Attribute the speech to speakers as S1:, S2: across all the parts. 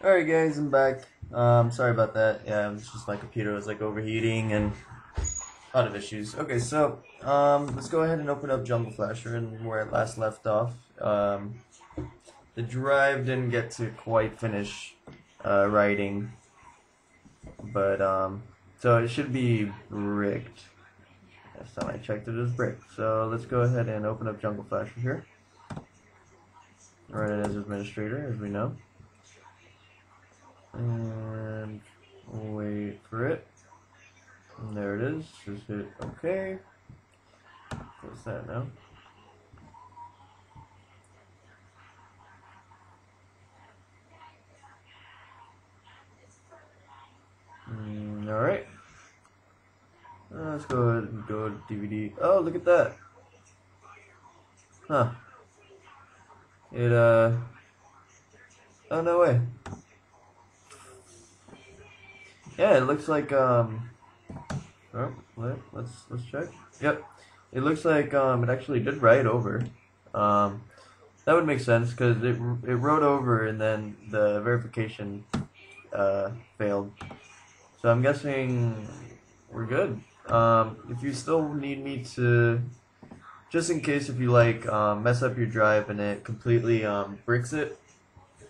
S1: Alright guys, I'm back. Sorry about that. Yeah, it's just my computer was like overheating and a lot of issues. Okay, so let's go ahead and open up Jungle Flasher and where it last left off. The drive didn't get to quite finish writing, but so it should be bricked. Last time I checked it was bricked. So let's go ahead and open up Jungle Flasher here. Run it as administrator, as we know. And wait for it. And there it is. Just hit OK. Close that now. Alright. Let's go ahead and go to DVD. Oh, look at that. Huh. It, oh, no way. Yeah, it looks like, oh, let's check. Yep. It looks like, it actually did write over. That would make sense, because it wrote over and then the verification, failed. So I'm guessing we're good. If you still need me to, just in case if you like mess up your drive and it completely bricks it.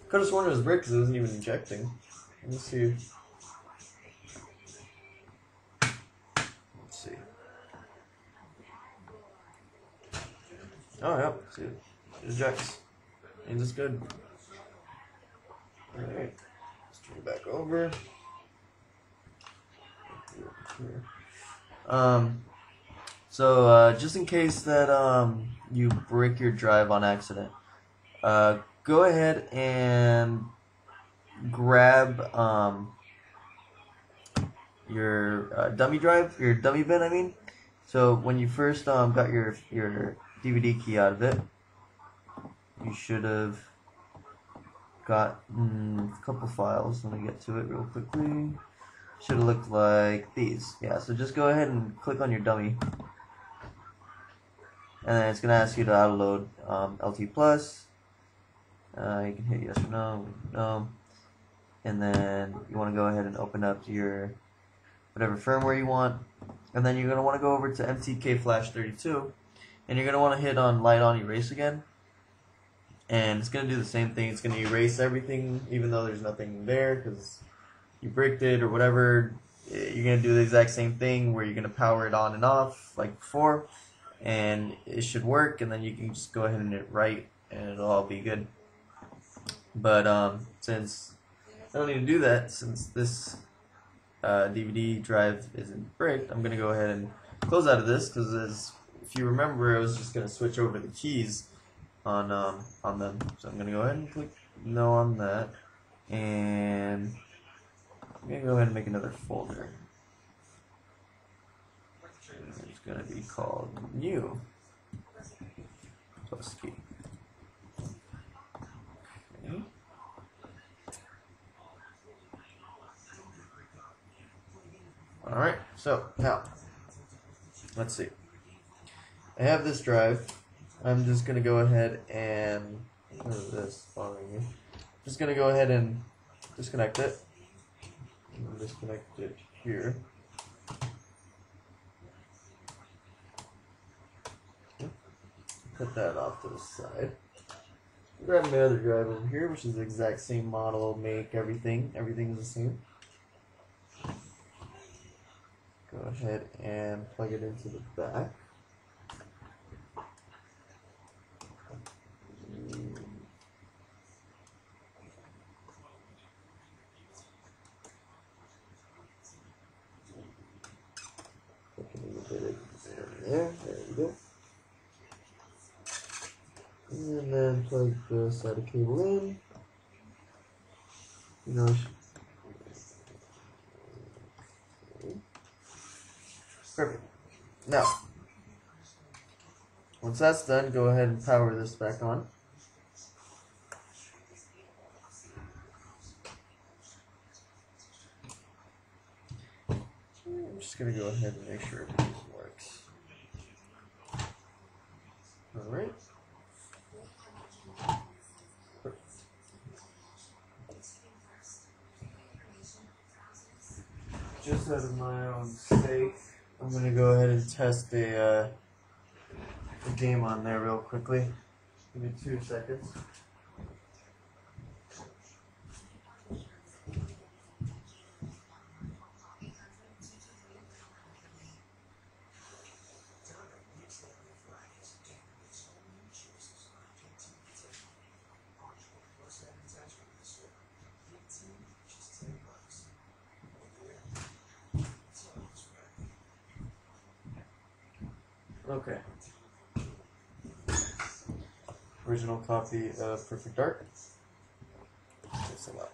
S1: Could have sworn it was brick because it wasn't even injecting. Let me see. Let's see. Oh yeah, see, it ejects. And it's good. Alright. Let's turn it back over. So just in case that you break your drive on accident, go ahead and grab your dummy drive, your dummy bin, I mean. So when you first got your DVD key out of it, you should have got a couple files. Let me get to it real quickly. Should have looked like these. Yeah, so just go ahead and click on your dummy. And then it's going to ask you to download LT Plus. You can hit yes or no, no. And then you want to go ahead and open up your whatever firmware you want. And then you're going to want to go over to MTK Flash 32. And you're going to want to hit on LITE-ON Erase again. And it's going to do the same thing. It's going to erase everything even though there's nothing there because you bricked it or whatever. You're going to do the exact same thing where you're going to power it on and off like before. And it should work, and then you can just go ahead and hit write and it'll all be good. But since I don't need to do that, since this DVD drive isn't bricked, I'm gonna go ahead and close out of this because, if you remember, I was just gonna switch over the keys on them. So I'm gonna go ahead and click no on that, and I'm gonna go ahead and make another folder. It's going to be called new plus key. Okay. Alright, so now let's see. I have this drive. I'm just going to go ahead and what is this following me? Just going to go ahead and disconnect it. Disconnect it here. Put that off to the side. Grab my other drive over here, which is the exact same model, make, everything. Everything's the same. Go ahead and plug it into the back. There you go. And then plug the SATA cable in. You know, perfect. Now, once that's done, go ahead and power this back on. I'm just gonna go ahead and make sure everything works. All right. just out of my own sake, I'm gonna go ahead and test a game on there real quickly. Give me 2 seconds. Okay. Original copy of Perfect Dark. Thanks a lot.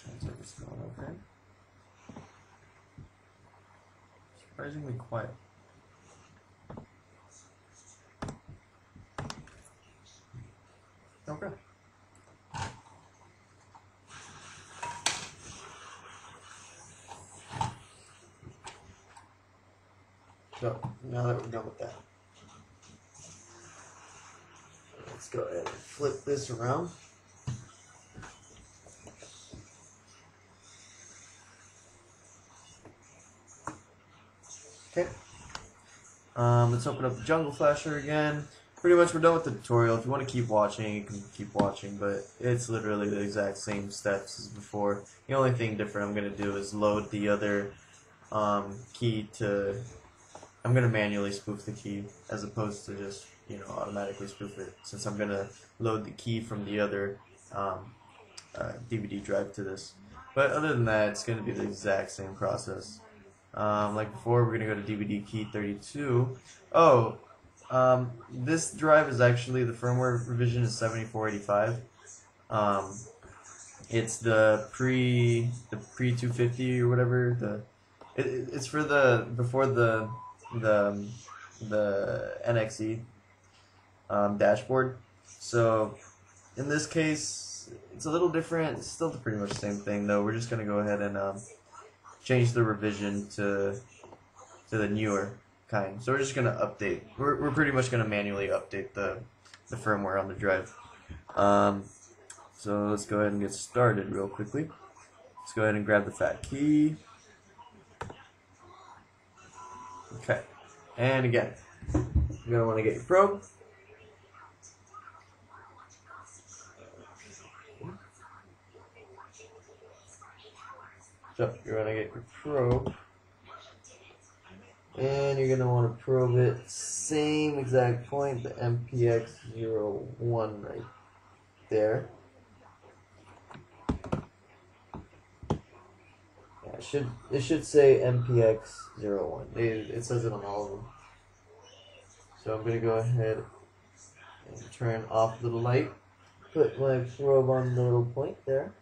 S1: Sounds like it's going okay. Surprisingly quiet. Okay. So, now that we're done with that, let's go ahead and flip this around. Okay. Let's open up the Jungle Flasher again. Pretty much we're done with the tutorial. If you want to keep watching, you can keep watching, but it's literally the exact same steps as before. The only thing different I'm going to do is load the other key to... I'm going to manually spoof the key as opposed to just, automatically spoof it, since I'm going to load the key from the other DVD drive to this. But other than that, it's going to be the exact same process. Like before, we're going to go to DVD key 32. Oh, this drive is actually, the firmware revision is 7485. It's the pre 250 or whatever. It's for the before the NXE dashboard. So in this case, it's a little different. It's still pretty much the same thing though. We're just gonna go ahead and change the revision to the newer kind. So we're just gonna update. We're pretty much gonna manually update the firmware on the drive. So let's go ahead and get started real quickly. Let's go ahead and grab the phat key. Okay, and again, you're gonna want to get your probe. So you're gonna get your probe, and you're gonna want to probe it same exact point, the MPX01 right there. Yeah, it should say MPX01. It says it on all of them. So I'm gonna go ahead and turn off the light. Put my probe on the little point there.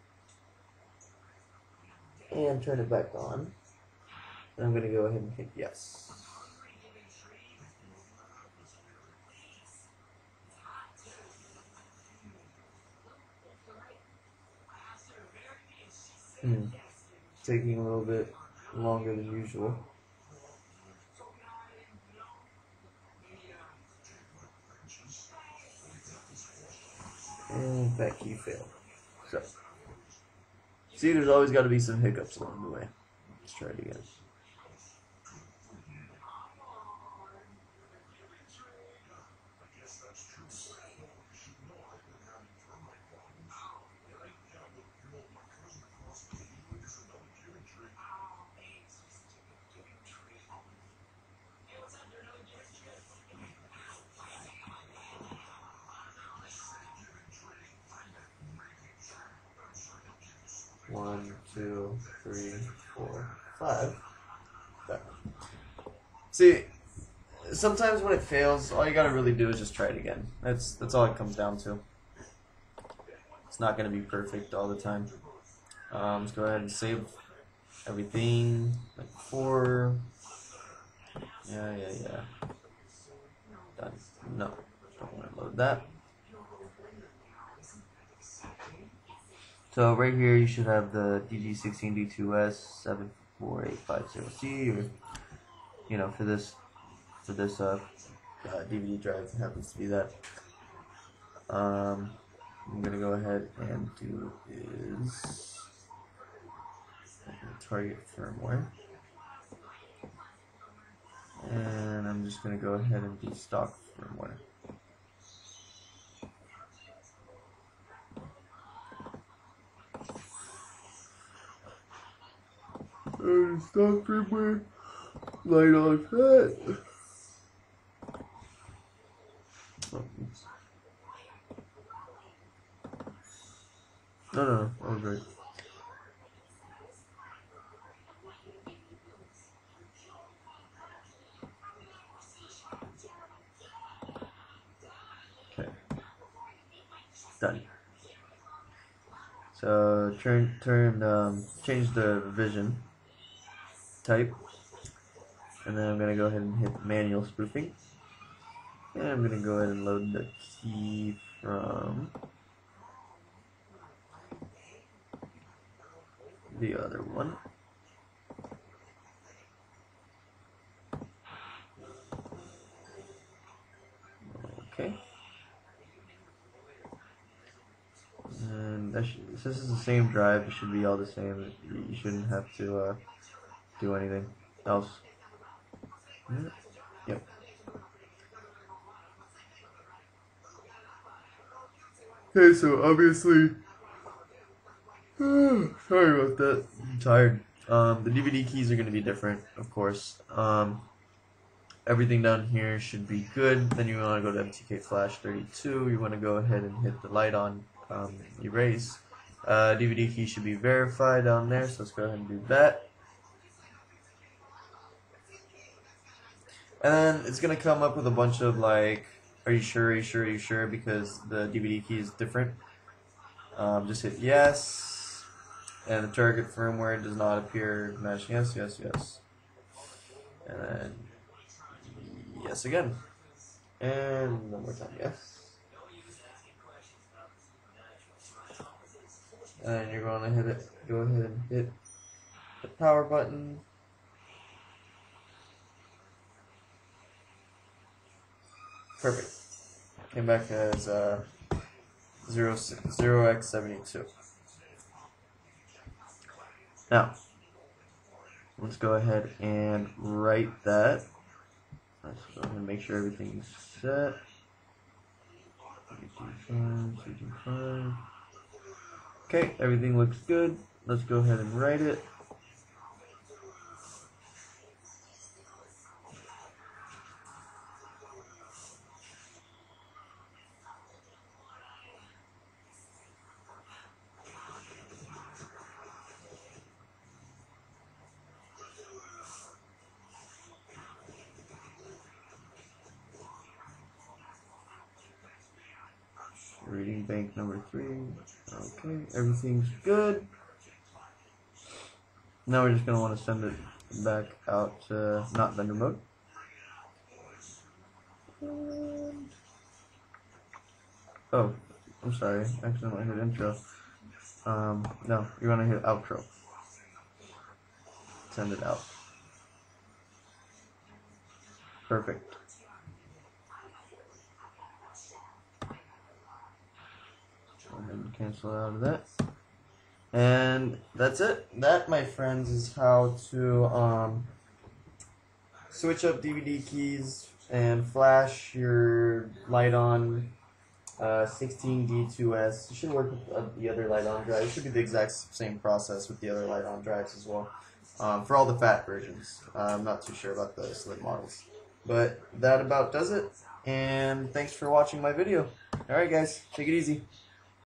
S1: And turn it back on. And I'm going to go ahead and hit yes. Taking a little bit longer than usual. And that key failed. So. See, there's always got to be some hiccups along the way. Let's try it again. One, two, three, four, five. Okay. See, sometimes when it fails, all you gotta really do is just try it again. That's all it comes down to. It's not gonna be perfect all the time. Let's go ahead and save everything like before. Yeah. Done. No, don't want to load that. So right here you should have the DG16D2S 74850C, or you know, for this DVD drive, it happens to be that. I'm gonna go ahead and do is target firmware, and I'm just gonna go ahead and do stock firmware. Stock firmware, LITE-ON phat. Oh, no, I was right. Okay, done. So change the vision type, and then I'm gonna go ahead and hit manual spoofing, and I'm gonna go ahead and load the key from the other one. Okay. And that since this is the same drive, it should be all the same. You shouldn't have to do anything else. Yep. Okay, so obviously, sorry about that. I'm tired. The DVD keys are going to be different, of course. Everything down here should be good. Then you want to go to MTK Flash 32. You want to go ahead and hit the LITE-ON erase. DVD key should be verified down there, so let's go ahead and do that. And then it's going to come up with a bunch of like, are you sure, are you sure, are you sure, because the DVD key is different. Just hit yes, and the target firmware does not appear match. Yes, yes, yes. And then yes again. And one more time, yes. And you're going to go ahead and hit the power button. Perfect. Came back as 0x72. Now, let's go ahead and write that. Let's go ahead and make sure everything's set. 325. Okay, everything looks good. Let's go ahead and write it. Reading bank number 3. Okay, everything's good. Now we're just going to want to send it back out to not vendor mode. And oh, I'm sorry, I accidentally hit intro. No, you're going to hit outro. Send it out. Perfect. Go ahead and cancel out of that. And that's it. That, my friends, is how to switch up DVD keys and flash your LITE-ON 16D2S. It should work with the other LITE-ON drive. It should be the exact same process with the other LITE-ON drives as well. For all the phat versions. I'm not too sure about the slim models. But that about does it. And thanks for watching my video. Alright guys, take it easy.